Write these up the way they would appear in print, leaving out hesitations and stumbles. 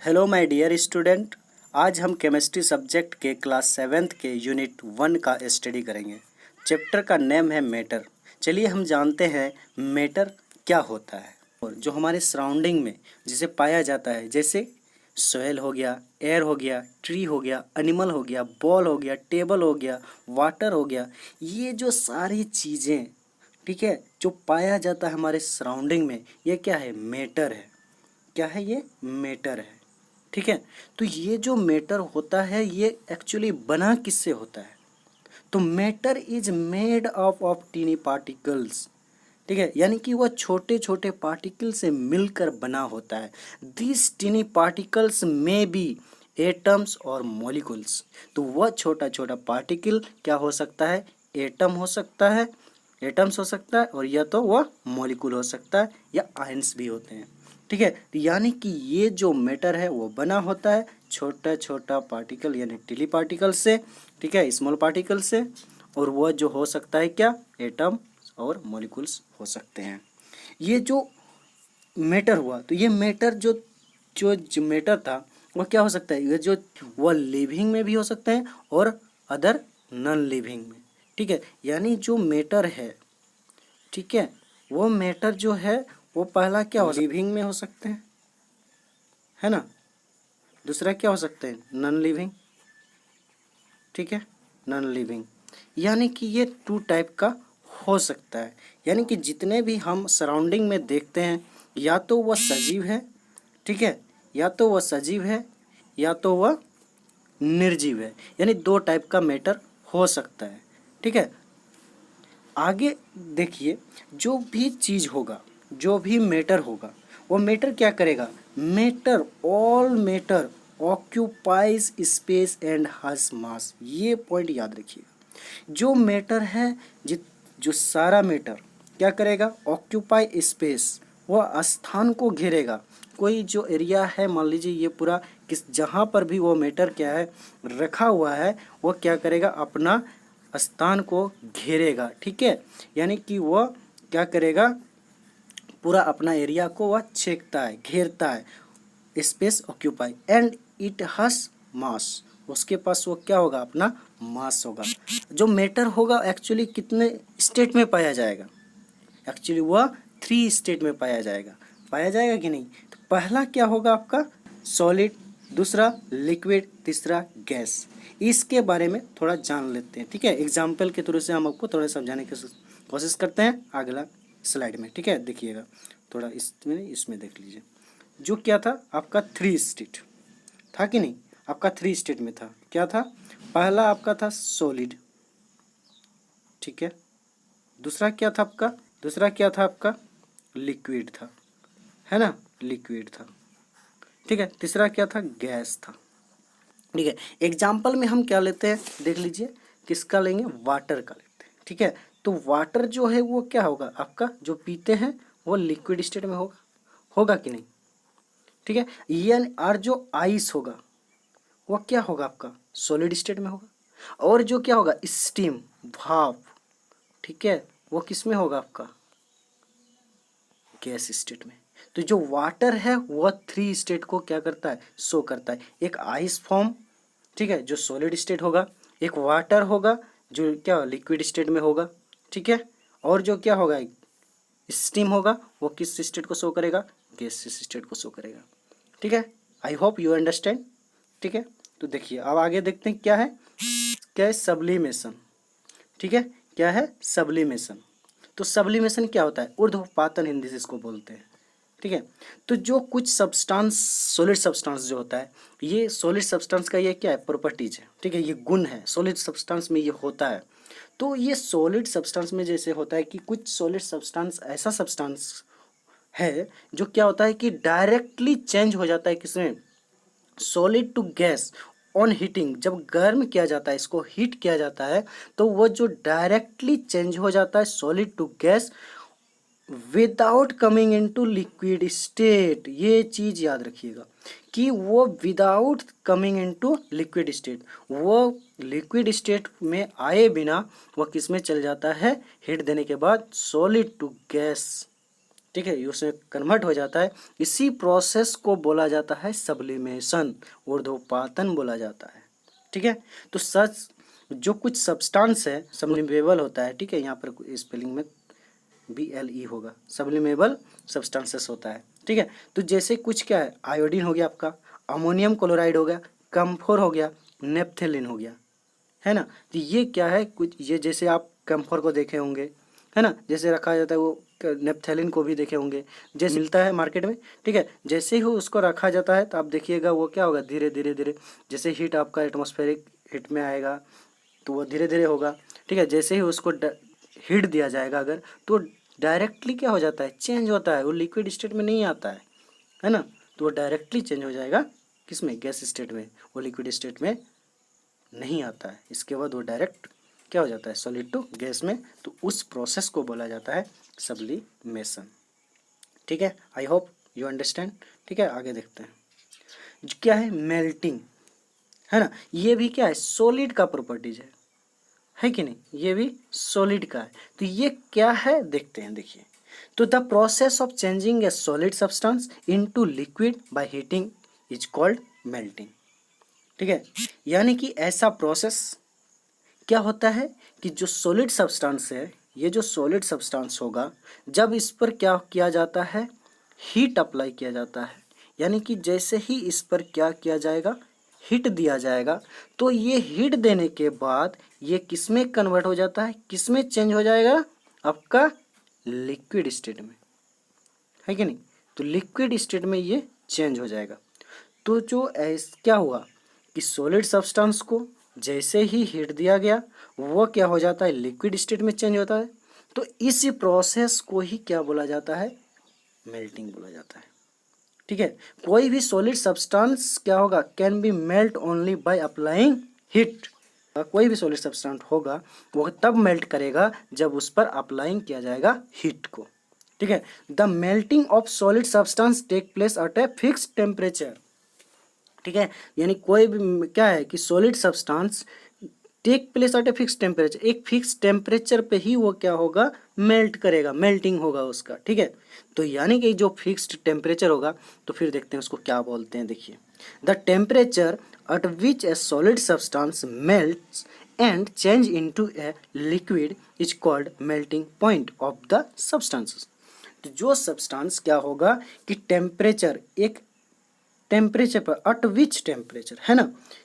Hello my dear student. आज हम chemistry subject के क्लास 7th के यूनिट 1 का स्टडी करेंगे। चैप्टर का नेम है मैटर। चलिए हम जानते हैं मैटर क्या होता है और जो हमारे सराउंडिंग में जिसे पाया जाता है, जैसे सॉइल हो गया, एयर हो गया, ट्री हो गया, एनिमल हो गया, बॉल हो गया, टेबल हो गया, वाटर हो गया। ये जो सारी चीज़ें, ठीक है, जो पाया जाता है हमारे सराउंडिंग में, ये क्या है? मैटर है। क्या है? ये मैटर है। ठीक है, तो ये जो मैटर होता है ये एक्चुअली बना किससे होता है? तो matter is made of tiny particles. ठीक है, यानी कि वह छोटे छोटे पार्टिकल से मिलकर बना होता है। दिस टीनी पार्टिकल्स में बी एटम्स और मॉलिक्यूल्स। तो वह छोटा छोटा पार्टिकल क्या हो सकता है? एटम हो सकता है, एटम्स हो सकता है, और या तो वह मॉलिक्यूल हो सकता है, या आयंस भी होते हैं। ठीक है, तो यानी कि ये जो मैटर है वो बना होता है छोटा छोटा पार्टिकल यानी टिली पार्टिकल से, ठीक है, स्मॉल पार्टिकल से, और वह जो हो सकता है क्या? एटम और मॉलिक्यूल्स हो सकते हैं। ये जो मैटर हुआ, तो ये मैटर जो जो मैटर था वो क्या हो सकता है? ये जो वह लिविंग में भी हो सकते हैं और अदर नॉन लिविंग में। ठीक है, यानी जो मैटर है, ठीक है, वो मैटर जो है वो पहला क्या हो? लिविंग में हो सकते हैं, है ना। दूसरा क्या हो सकते हैं? Non living. ठीक है, नॉन लिविंग, यानी कि ये 2 टाइप का हो सकता है। यानी कि जितने भी हम सराउंडिंग में देखते हैं, या तो वह सजीव है, ठीक है, या तो वह सजीव है, या तो वह निर्जीव है। यानी 2 टाइप का मैटर हो सकता है। ठीक है, आगे देखिए, जो भी चीज़ होगा, जो भी मैटर होगा, वो मैटर क्या करेगा? Matter, all matter occupies space and has मास। ये पॉइंट याद रखिएगा। जो मैटर है, जो सारा मैटर क्या करेगा? ऑक्यूपाई स्पेस, वह स्थान को घेरेगा। कोई जो एरिया है, मान लीजिए ये पूरा, किस जहाँ पर भी वो मैटर क्या है रखा हुआ है, वो क्या करेगा? अपना स्थान को घेरेगा। ठीक है, यानी कि वह क्या करेगा? पूरा अपना एरिया को वह छेकता है, घेरता है। Space occupy and it has मास। उसके पास वो क्या होगा? अपना मास होगा। जो मैटर होगा एक्चुअली कितने स्टेट में पाया जाएगा? एक्चुअली वह 3 स्टेट में पाया जाएगा। पाया जाएगा कि नहीं? तो पहला क्या होगा आपका? सॉलिड, दूसरा लिक्विड, तीसरा गैस। इसके बारे में थोड़ा जान लेते हैं। ठीक है, एग्जाम्पल के थ्रू से हम आपको थोड़ा समझाने की कोशिश करते हैं अगला स्लाइड में। ठीक है, देखिएगा थोड़ा इसमें देख लीजिए। जो क्या था आपका 3 स्टेट था कि नहीं? आपका 3 स्टेट में था। क्या था? पहला आपका था सॉलिड, ठीक है। दूसरा क्या था आपका? दूसरा क्या था आपका? लिक्विड था, है ना, लिक्विड था। ठीक है, तीसरा क्या था? गैस था। ठीक है, एग्जाम्पल में हम क्या लेते हैं देख लीजिए, किसका लेंगे? वाटर का लेते हैं। ठीक है, तो वाटर जो है वो क्या होगा आपका? जो पीते हैं वो लिक्विड स्टेट में होगा, होगा कि नहीं? ठीक है, यानी और जो आइस होगा वो क्या होगा आपका? सॉलिड स्टेट में होगा। और जो क्या होगा? स्टीम, भाप, ठीक है, वो किस में होगा आपका? गैस स्टेट में। तो जो वाटर है वह 3 स्टेट को क्या करता है? शो करता है। एक आइस फॉर्म, ठीक है, जो सॉलिड स्टेट होगा। एक वाटर होगा जो क्या? लिक्विड स्टेट में होगा। ठीक है, और जो क्या होगा? स्टीम होगा, वो किस स्टेट को शो करेगा? गैस स्टेट को शो करेगा। ठीक है, आई होप यू अंडरस्टैंड। ठीक है, तो देखिए अब आगे देखते हैं क्या है। क्या है? सब्लिमेशन। ठीक है, क्या है? सब्लिमेशन। तो सब्लिमेशन क्या होता है? ऊर्ध्वपातन हिंदी से इसको बोलते हैं। ठीक है, तो जो कुछ सब्सटेंस, सॉलिड सब्सटेंस जो होता है, ये सॉलिड सब्सटेंस का ये क्या है? प्रॉपर्टीज है। ठीक है, ये गुण है, सॉलिड सब्सटेंस में ये होता है। तो ये सॉलिड सब्सटेंस में जैसे होता है कि कुछ सॉलिड सब्सटेंस ऐसा सब्सटेंस है जो क्या होता है कि डायरेक्टली चेंज हो जाता है किसमें? Solid to gas on heating. जब गर्म किया जाता है, इसको हीट किया जाता है, तो वो जो डायरेक्टली चेंज हो जाता है solid to gas without coming into liquid state. ये चीज याद रखिएगा कि वो without coming into liquid state, वो लिक्विड स्टेट में आए बिना वो किस में चल जाता है? हीट देने के बाद सॉलिड टू गैस। ठीक है, ये उसमें कन्वर्ट हो जाता है। इसी प्रोसेस को बोला जाता है सब्लिमेशन, ऊर्ध्वपातन बोला जाता है। ठीक है, तो सच जो कुछ सब्सटेंस है सब्लिमेबल होता है। ठीक है, यहाँ पर स्पेलिंग में BLE होगा, सब्लिमेबल सब्सटेंसेस होता है। ठीक है, तो जैसे कुछ क्या है, आयोडीन हो गया आपका, अमोनियम क्लोराइड हो गया, कैम्फोर हो गया, नेप्थेलिन हो गया, है ना। तो ये क्या है, कुछ ये जैसे आप कैम्फोर को देखे होंगे, है ना, जैसे रखा जाता है वो नेप्थेलिन को भी देखे होंगे, जैसे मिलता है मार्केट में। ठीक है, जैसे ही उसको रखा जाता है तो आप देखिएगा वो क्या होगा, धीरे धीरे धीरे जैसे हीट आपका एटमॉस्फेरिक हीट में आएगा तो वो धीरे धीरे होगा। ठीक है, जैसे ही उसको हीट दिया जाएगा अगर, तो डायरेक्टली क्या हो जाता है, चेंज होता है, वो लिक्विड स्टेट में नहीं आता है ना, तो वो डायरेक्टली चेंज हो जाएगा किसमें, गैस स्टेट में, वो लिक्विड स्टेट में नहीं आता है। इसके बाद वो डायरेक्ट क्या हो जाता है, सॉलिड टू गैस में। तो उस प्रोसेस को बोला जाता है सब्लिमेशन। ठीक है, आई होप यू अंडरस्टैंड। ठीक है, आगे देखते हैं क्या है, मेल्टिंग, है ना। ये भी क्या है, सॉलिड का प्रॉपर्टीज है कि नहीं, ये भी सॉलिड का है। तो ये क्या है देखते हैं, देखिए। तो the process of changing A solid substance into liquid by heating is called melting. ठीक है, यानी कि ऐसा प्रोसेस क्या होता है कि जो सॉलिड सब्सटेंस है, ये जो सॉलिड सब्सटेंस होगा, जब इस पर क्या किया जाता है, हीट अप्लाई किया जाता है। यानी कि जैसे ही इस पर क्या किया जाएगा, हीट दिया जाएगा, तो ये हीट देने के बाद ये किस में कन्वर्ट हो जाता है, किस में चेंज हो जाएगा, आपका लिक्विड स्टेट में, है कि नहीं। तो लिक्विड स्टेट में ये चेंज हो जाएगा। तो जो क्या हुआ कि सॉलिड सब्सटेंस को जैसे ही हीट दिया गया वो क्या हो जाता है, लिक्विड स्टेट में चेंज होता है। तो इसी प्रोसेस को ही क्या बोला जाता है, मेल्टिंग बोला जाता है। ठीक है, कोई भी सॉलिड सब्सटेंस क्या होगा, can be melt only by applying heat. कोई भी सॉलिड सब्सटेंस होगा वो तब मेल्ट करेगा जब उस पर अप्लाइंग किया जाएगा हीट को। ठीक है, the melting of solid substance take place at a fixed temperature. ठीक है, यानी कोई भी क्या है कि solid substance take place at a fix temperature, एक फिक्स टेम्परेचर पे ही वो क्या होगा, मेल्ट करेगा, मेल्टिंग होगा उसका। ठीक है, तो यानी कि जो फिक्स्ड टेम्परेचर होगा, तो फिर देखते हैं उसको क्या बोलते हैं। देखिए, the temperature at which A solid substance melts and change into a liquid is called melting point of the substances. तो जो सब्सटेंस क्या होगा कि टेम्परेचर, एक टेम्परेचर पर, अट विच टेम्परेचर, है ना,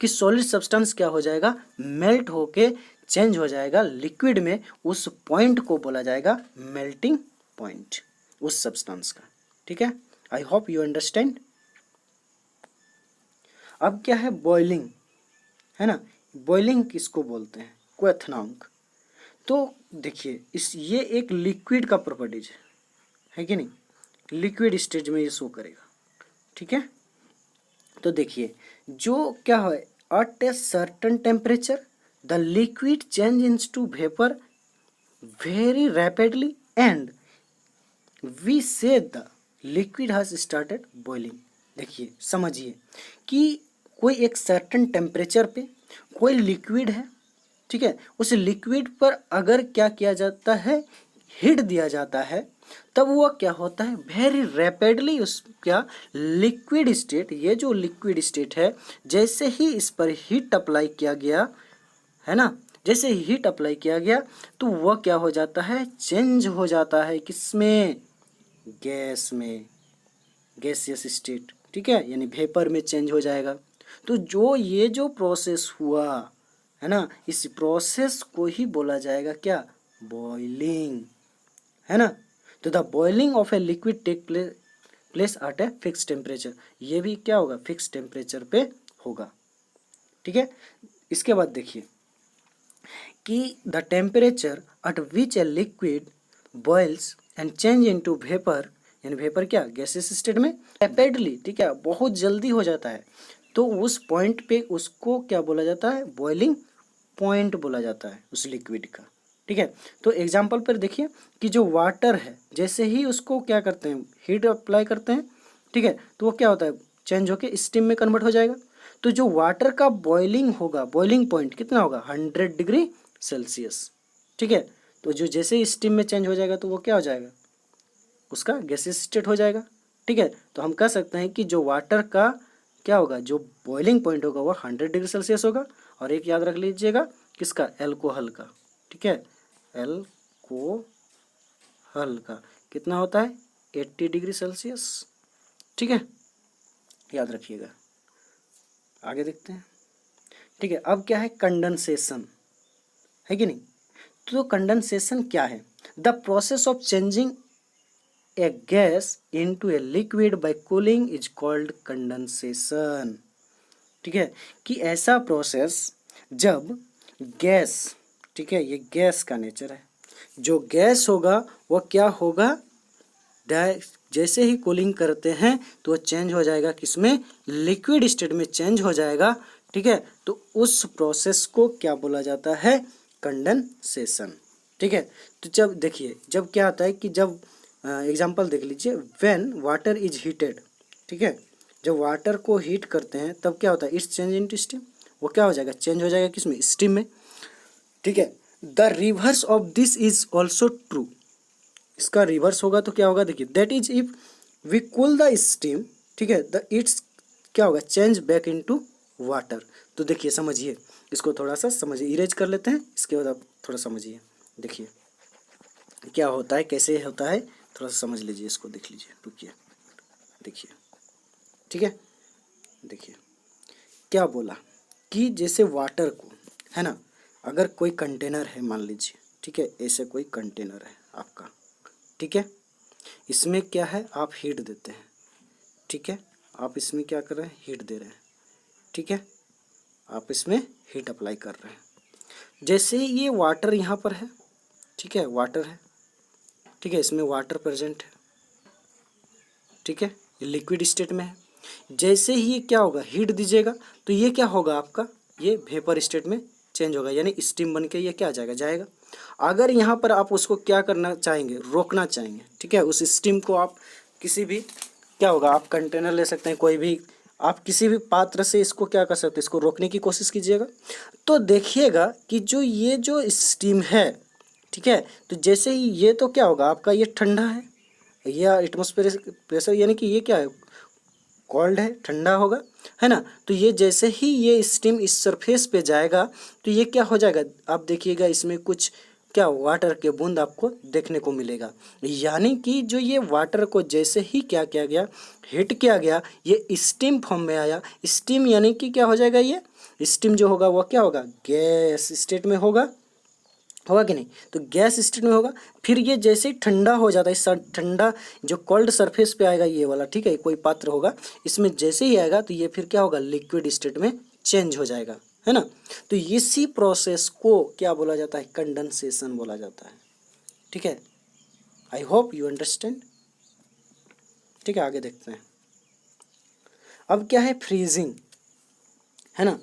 कि सॉलिड सब्सटेंस क्या हो जाएगा, मेल्ट होके चेंज हो जाएगा लिक्विड में, उस पॉइंट को बोला जाएगा मेल्टिंग पॉइंट उस सब्सटेंस का। ठीक है, आई होप यू अंडरस्टैंड। अब क्या है, बॉइलिंग, है ना। बॉइलिंग किसको बोलते हैं, क्वेथनांक। तो देखिए ये एक लिक्विड का प्रॉपर्टीज है कि नहीं, लिक्विड स्टेज में ये शो करेगा। ठीक है, तो देखिए जो क्या है, at a certain temperature the liquid change into vapour very rapidly and we say the liquid has started boiling. देखिए समझिए कि कोई एक सर्टन टेम्परेचर पे कोई लिक्विड है। ठीक है, उस लिक्विड पर अगर क्या किया जाता है, हीट दिया जाता है, तब वो क्या होता है, वेरी रैपिडली उस क्या लिक्विड स्टेट, ये जो लिक्विड स्टेट है, जैसे ही इस पर हीट अप्लाई किया गया, है ना, जैसे हीट अप्लाई किया गया तो वह क्या हो जाता है, चेंज हो जाता है किसमें, गैस में, गैसियस स्टेट। ठीक है, यानी वेपर में चेंज हो जाएगा। तो जो ये जो प्रोसेस हुआ है ना, इस प्रोसेस को ही बोला जाएगा क्या, बॉइलिंग, है ना। तो the boiling of a liquid take place at a fix temperature, ये भी क्या होगा, फिक्स टेम्परेचर पे होगा। ठीक है, इसके बाद देखिए कि the temperature at which a liquid boils and change into vapour, यानी वेपर क्या, गैसेस स्टेट में रैपिडली, ठीक है, बहुत जल्दी हो जाता है, तो उस पॉइंट पे उसको क्या बोला जाता है, बॉइलिंग पॉइंट बोला जाता है उस लिक्विड का। ठीक है, तो एग्जांपल पर देखिए कि जो वाटर है, जैसे ही उसको क्या करते हैं, हीट अप्लाई करते हैं, ठीक है, तो वो क्या होता है, चेंज होके स्टीम में कन्वर्ट हो जाएगा। तो जो वाटर का बॉइलिंग होगा, बॉइलिंग पॉइंट कितना होगा, 100 डिग्री सेल्सियस। ठीक है, तो जो जैसे ही स्टीम में चेंज हो जाएगा तो वो क्या हो जाएगा, उसका गैसियस स्टेट हो जाएगा। ठीक है, तो हम कह सकते हैं कि जो वाटर का क्या होगा, जो बॉइलिंग पॉइंट होगा वो 100 डिग्री सेल्सियस होगा। और एक याद रख लीजिएगा किसका, एल्कोहल का। ठीक है, एल्कोहल का कितना होता है, 80 डिग्री सेल्सियस। ठीक है, याद रखिएगा। आगे देखते हैं। ठीक है, अब क्या है, कंडेंसेशन, है कि नहीं। तो कंडेंसेशन क्या है, the process of changing A gas into a liquid bye cooling is called condensation. ठीक है, कि ऐसा प्रोसेस जब गैस, ठीक है, ये गैस का नेचर है, जो गैस होगा वो क्या होगा, जैसे ही कूलिंग करते हैं तो वो चेंज हो जाएगा किसमें, लिक्विड स्टेट में चेंज हो जाएगा। ठीक है, तो उस प्रोसेस को क्या बोला जाता है, कंडेंसेशन। ठीक है, तो जब देखिए, जब क्या होता है कि जब एग्जांपल देख लीजिए, व्हेन वाटर इज हीटेड। ठीक है, जब वाटर को हीट करते हैं तब क्या होता है, इट्स चेंज इनटू स्टीम, वो क्या हो जाएगा, चेंज हो जाएगा किसमें, स्टीम में। ठीक है, the reverse of this is also true, इसका रिवर्स होगा तो क्या होगा, देखिए, that is if we cool the steam. ठीक है, द इट्स क्या होगा, चेंज बैक इनटू वाटर। तो देखिए समझिए, इसको थोड़ा सा समझिए, इरेज कर लेते हैं, इसके बाद आप थोड़ा समझिए। देखिए क्या होता है, कैसे होता है, थोड़ा सा समझ लीजिए, इसको देख लीजिए, रुकिए, देखिए। ठीक है, देखिए क्या बोला कि जैसे वाटर को, है ना, अगर कोई कंटेनर है मान लीजिए, ठीक है, ऐसे कोई कंटेनर है आपका। ठीक है, इसमें क्या है, आप हीट देते हैं। ठीक है, आप इसमें क्या कर रहे हैं, हीट दे रहे हैं। ठीक है, आप इसमें हीट अप्लाई कर रहे हैं। जैसे ये वाटर यहाँ पर है, ठीक है, वाटर है, ठीक है, इसमें वाटर प्रेजेंट है। ठीक है, ये लिक्विड स्टेट में है। जैसे ही ये क्या होगा, हीट दीजिएगा तो ये क्या होगा आपका, ये वेपर स्टेट में चेंज होगा, यानी स्टीम बन के ये क्या आ जाएगा, जाएगा। अगर यहाँ पर आप उसको क्या करना चाहेंगे, रोकना चाहेंगे, ठीक है, उस स्टीम को आप किसी भी क्या होगा, आप कंटेनर ले सकते हैं, कोई भी आप किसी भी पात्र से इसको क्या कर सकते हैं, इसको रोकने की कोशिश कीजिएगा। तो देखिएगा कि जो ये जो स्टीम है, ठीक है, तो जैसे ही ये तो क्या होगा आपका, ये ठंडा है, यह एटमॉस्फेरिक प्रेशर यानी कि ये क्या है, कोल्ड है, ठंडा होगा, है ना। तो ये जैसे ही ये स्टीम इस सरफेस पे जाएगा तो ये क्या हो जाएगा, आप देखिएगा इसमें कुछ क्या वाटर के बूंद आपको देखने को मिलेगा। यानी कि जो ये वाटर को जैसे ही क्या किया गया, हीट किया गया, ये स्टीम फॉर्म में आया। स्टीम यानी कि क्या हो जाएगा, ये स्टीम जो होगा वो क्या होगा, गैस स्टेट में होगा कि नहीं, तो गैस स्टेट में होगा। फिर ये जैसे ही ठंडा हो जाता है, इस ठंडा जो कोल्ड सरफेस पे आएगा ये वाला, ठीक है, कोई पात्र होगा, इसमें जैसे ही आएगा तो ये फिर क्या होगा, लिक्विड स्टेट में चेंज हो जाएगा, है ना। तो इसी प्रोसेस को क्या बोला जाता है, कंडेंसेशन बोला जाता है। ठीक है, आई होप यू अंडरस्टैंड। ठीक है, आगे देखते हैं। अब क्या है, फ्रीजिंग, है ना,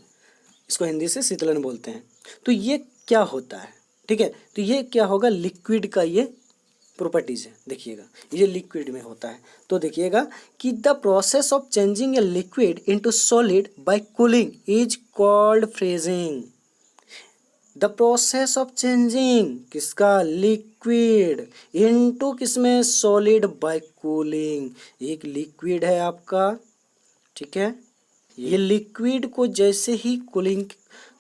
इसको हिंदी से शीतलन बोलते हैं। तो ये क्या होता है, ठीक है, तो ये क्या होगा, लिक्विड का ये प्रॉपर्टीज है। देखिएगा ये लिक्विड में होता है। तो देखिएगा कि the process of changing a liquid into solid bye cooling is called freezing. The process of changing किसका, लिक्विड इनटू किसमें, सॉलिड बाय कूलिंग। एक लिक्विड है आपका, ठीक है, ये लिक्विड को जैसे ही कूलिंग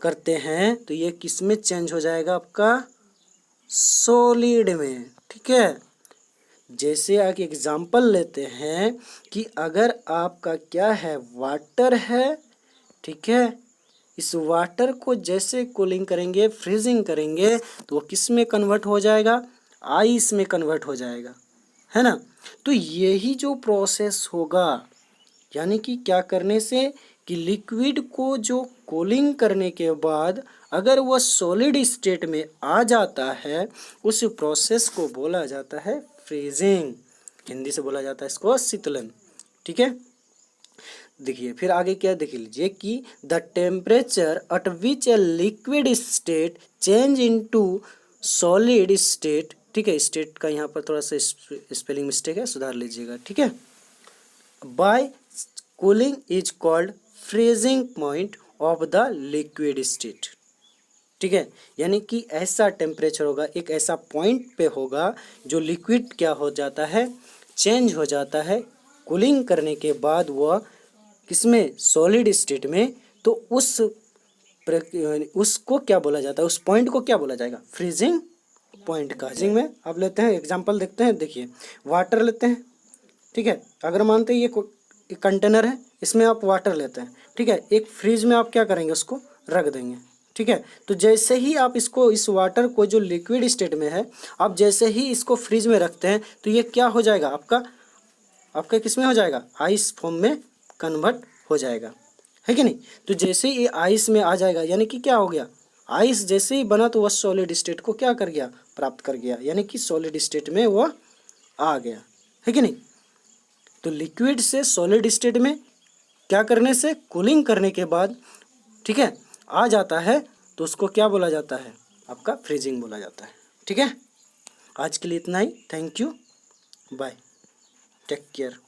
करते हैं तो ये किस में चेंज हो जाएगा आपका, सॉलिड में। ठीक है, जैसे एक एग्जांपल लेते हैं कि अगर आपका क्या है, वाटर है, ठीक है, इस वाटर को जैसे कूलिंग करेंगे, फ्रीजिंग करेंगे तो वो किस में कन्वर्ट हो जाएगा, आइस में कन्वर्ट हो जाएगा, है ना। तो यही जो प्रोसेस होगा, यानी कि क्या करने से कि लिक्विड को जो कूलिंग करने के बाद अगर वह सॉलिड स्टेट में आ जाता है, उस प्रोसेस को बोला जाता है फ्रीजिंग। हिंदी से बोला जाता है इसको शीतलन। ठीक है, देखिए फिर आगे क्या देख लीजिए कि the temperature at which a liquid state change into solid state. ठीक है, स्टेट का यहाँ पर थोड़ा सा स्पेलिंग मिस्टेक है, सुधार लीजिएगा। ठीक है, by cooling is called freezing point of the liquid state. ठीक है, यानी कि ऐसा टेम्परेचर होगा, एक ऐसा पॉइंट पे होगा जो लिक्विड क्या हो जाता है, चेंज हो जाता है कूलिंग करने के बाद वह किसमें, सॉलिड स्टेट में, तो उसको क्या बोला जाता है, उस पॉइंट को क्या बोला जाएगा, फ्रीजिंग पॉइंट का। फ्रीजिंग में आप लेते हैं एग्जांपल देखते हैं, देखिए वाटर लेते हैं, ठीक है, अगर मानते हैं ये कंटेनर है, इसमें आप वाटर लेते हैं, ठीक है, एक फ्रिज में आप क्या करेंगे, उसको रख देंगे, ठीक है। तो जैसे ही आप इसको, इस वाटर को जो लिक्विड स्टेट में है, आप जैसे ही इसको फ्रिज में रखते हैं तो ये क्या हो जाएगा, आपका किस में हो जाएगा, आइस फॉर्म में कन्वर्ट हो जाएगा, है कि नहीं। तो जैसे ये आइस में आ जाएगा, यानी कि क्या हो गया, आइस जैसे ही बना तो वह सॉलिड स्टेट को क्या कर गया, प्राप्त कर गया, यानी कि सॉलिड स्टेट में वह आ गया, है कि नहीं। तो लिक्विड से सॉलिड स्टेट में क्या करने से, कूलिंग करने के बाद, ठीक है, आ जाता है, तो उसको क्या बोला जाता है, आपका फ्रीजिंग बोला जाता है, ठीक है। आज के लिए इतना ही, thank you, bye, take care.